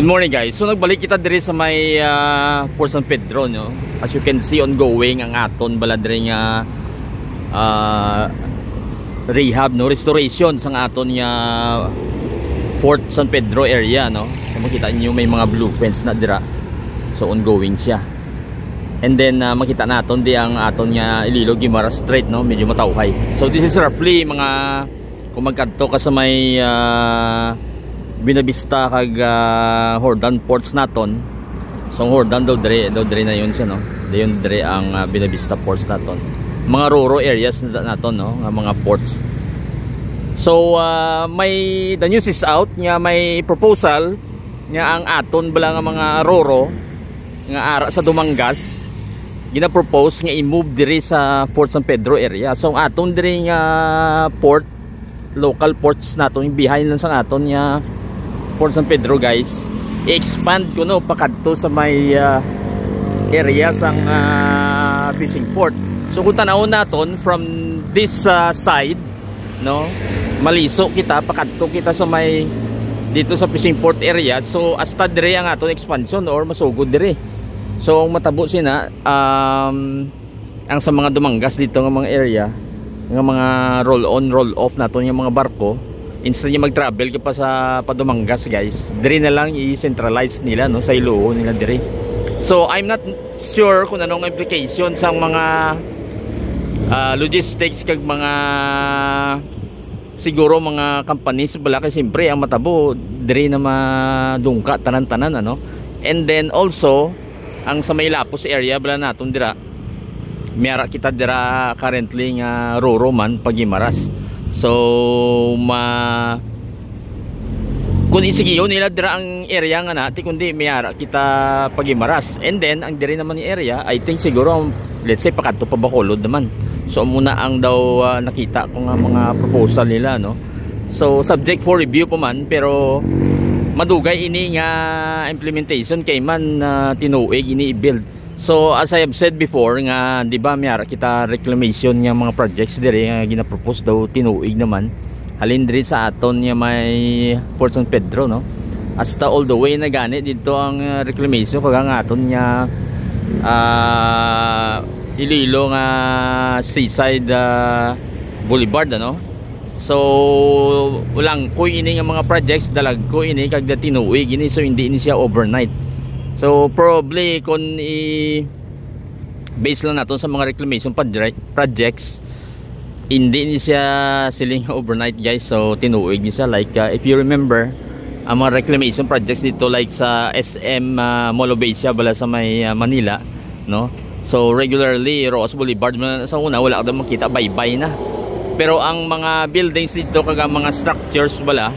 Good morning guys. So nagbalik kita diri sa may Port San Pedro, no. As you can see, ongoing ang aton bala diri nga rehab, no, restoration sang aton nga Port San Pedro area, no. So makita niyo may mga blue fence na dira. So ongoing siya. And then makita naton di ang aton nga Iloilo Guimaras Strait, no, medyo matawhay. So this is roughly mga kung magkadto ka sa may Binavista kag Hordan ports naton. So Hordan daw dire na yun siya, no. Dayon dire ang Binavista ports naton. Mga rural areas naton, no, nga mga ports. So may the news is out nga may proposal nga ang aton bala nga mga roro nga ara sa Dumangas gina-propose nga i-move dire sa Port San Pedro area. So ang aton dire nga port, local ports naton behind lang sa aton nga Port San Pedro, guys, i-expand ko, no, pakadto sa may area sang fishing port. So kung tanawon naton from this side, no, maliso kita, pakadto kita sa may dito sa fishing port area. So hasta dire ang aton expansion or masugod dire. So matabo sina ang sa mga Dumangas dito nga mga area nga mga roll on roll off naton yung mga barko. Instead niya mag-travel ka pa sa Padumangas, guys, dire na lang i-centralize nila, no, sa Iloilo nila dire. So I'm not sure kung anong implication sa mga logistics kag mga siguro mga companies bala, kasi siyempre ang matabo dire na madungka tanan-tanan, ano. And then also ang sa may Lapus area bala naton dira miyara kita dira currently nga roro man pag Guimaras. So kung isigiyo nila dira ang area nga nati kundi miyara kita pag Guimaras. And then ang diri naman ni area, I think siguro let's say pakadto pa Bacolod naman. So muna ang daw nakita ko nga mga proposal nila, no. So subject for review pa man, pero madugay ini nga implementation kay man tinuig ini i-build. So as I have said before nga, di ba, miyara kita reclamation nga mga projects dire nga gina-propose daw tinuig naman. Halin diri sa aton nga may Port San Pedro, no. Hasta all the way na gani dito ang reclamation kag ang aton nga Iloilo nga seaside boulevard, ano. So ulang ko ini nga mga projects dalag ko ini kag tinuig ini, so hindi ini siya overnight. So probably kung base lang natin sa mga reclamation projects, hindi ni siya siling overnight, guys. So tinuig ni siya, like if you remember ang mga reclamation projects dito like sa SM Molobesia bala sa may Manila, no. So regularly Roas Boulevard sa una wala ka daw makita, bye-bye na. Pero ang mga buildings dito kag mga structures bala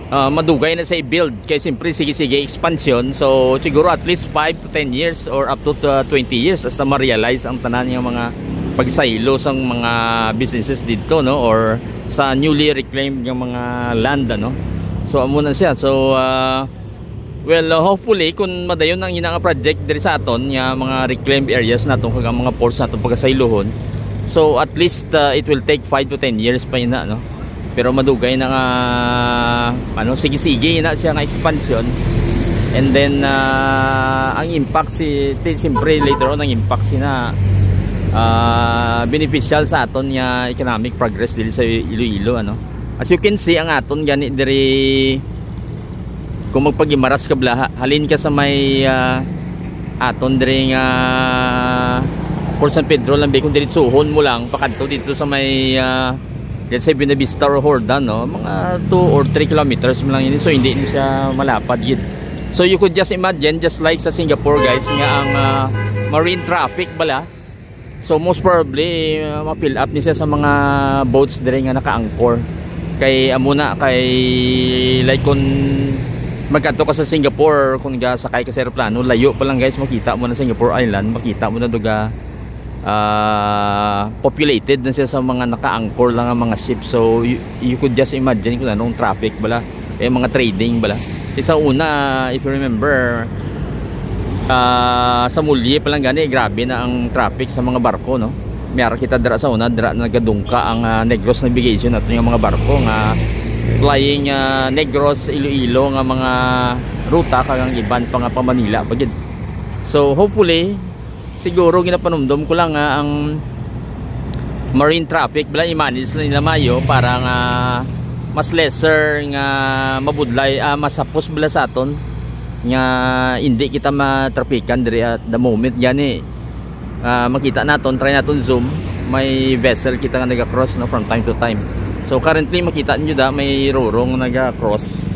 madugay na sa i-build kaya siyempre sige expansion. So siguro at least 5 to 10 years or up to 20 years hasta ma-realize ang tanan ng mga pagsaylo sang mga businesses dito, no, or sa newly reclaimed ng mga land, ano. So amo na siya. So well, hopefully kung madayon ang inang project diri sa aton nga mga reclaimed areas naton kag mga ports naton pagkasaylohon, so at least it will take 5 to 10 years pa ina, no. Pero madugay na nga ano, sige na siya nga expansion. And then ang impact siyempre later on ang impact sina beneficial sa aton nga economic progress dili sa Iloilo, ano. As you can see ang aton gani diri kung magpag-Guimaras ka bla, halin ka sa may aton diri nga Port San Pedro lang, kung diretsuhon mo lang pakadto dito sa may let's say Binavista or Hordan, no, mga 2 or 3 kilometers mo lang yun. So hindi siya malapad yun. So you could just imagine, just like sa Singapore, guys, nga ang marine traffic bala. So most probably ma-fill up ni siya sa mga boats dire nga naka-anchor. Kay amuna kay like kung magkanto ka sa Singapore, kung sakay ka sa aeroplano, layo pa lang, guys, makita mo na Singapore Island, makita mo na duga populated na siya sa mga naka-anchor lang ang mga ships. So you could just imagine kung anong traffic bala, mga trading bala. Sa una, if you remember, sa Mulye pa lang gani, grabe na ang traffic sa mga barko, no. Mayara kita dira sa una, dira nagadungka ang Negros Navigation at yung mga barko nga flying Negros Iloilo nga mga ruta kagang iban pa nga pa Manila pagid. So hopefully siguro ginapanumdum ko lang nga ang marine traffic bala i-manage na nila mayo para nga mas lesser nga mabudlay masapos bala sa aton nga hindi kita matrapikan diri at the moment gani makita naton, try naton zoom, may vessel kita nga naga-cross no from time to time. So currently makita niyo da may rurong naga-cross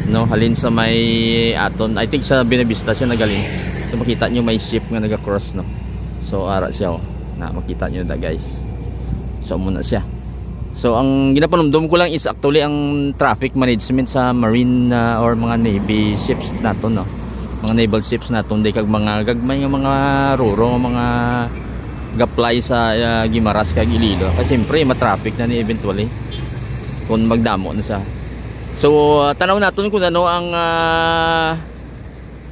no halin sa may aton, I think sa Binavista siya nagaling. So makita niyo may ship nga naga-cross no. So ara siya na makita niyo da guys. So muna siya. So ang ginapanumdum ko lang is actually ang traffic management sa marine or mga navy ships naton no. Mga naval ships naton di kag mga gagmay nga mga ruro mga gaplay sa Guimaras kag Iloilo. Kasi siyempre ma-traffic na ni eventually kung magdamo na siya. So tanaw naton kung ano ang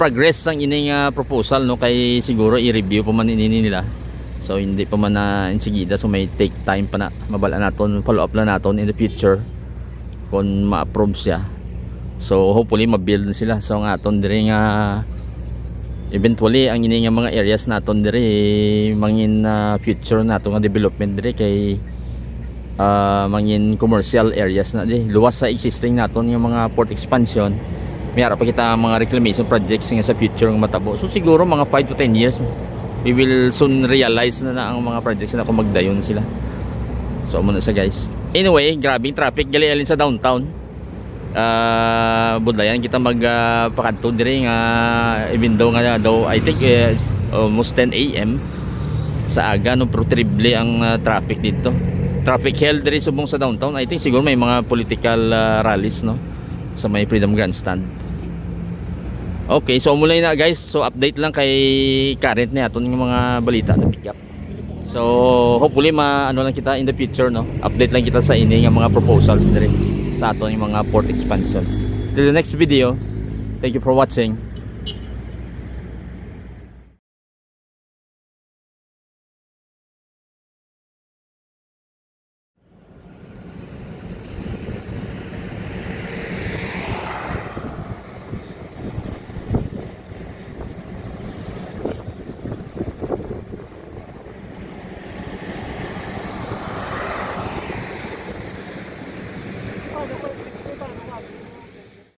progress ng ining proposal no kay siguro i-review pa man ini nila. So hindi pa man na insigida, so may take time pa na mabala naton, follow up lang naton in the future kung ma-approve siya. So hopefully ma-build sila. So ang aton diri nga eventually ang ini nga mga areas naton diri mangin future nato nga development diri kay mangin commercial areas na di luwas sa existing naton nga mga port expansion. Mayara pa kita mga reclamation projects nga sa future nga matabo. So siguro mga 5 to 10 years we will soon realize na ang mga projects na kung magdayon sila. So muna sa guys. Anyway, grabing traffic gali alin sa downtown. Budlayan kita magpakadto diri nga even though nga daw I think almost 10 AM sa aga no, pero terrible ang traffic dito. Traffic hell diri subong sa downtown. I think siguro may mga political rallies no sa may Freedom Grandstand. Okay, so mulay na guys. So update lang kay current na aton yung mga balita na pick up. So hopefully ano lang kita in the future no. Update lang kita sa ini nga mga proposals dire sa aton yung mga port expansions. Till the next video. Thank you for watching. Oh,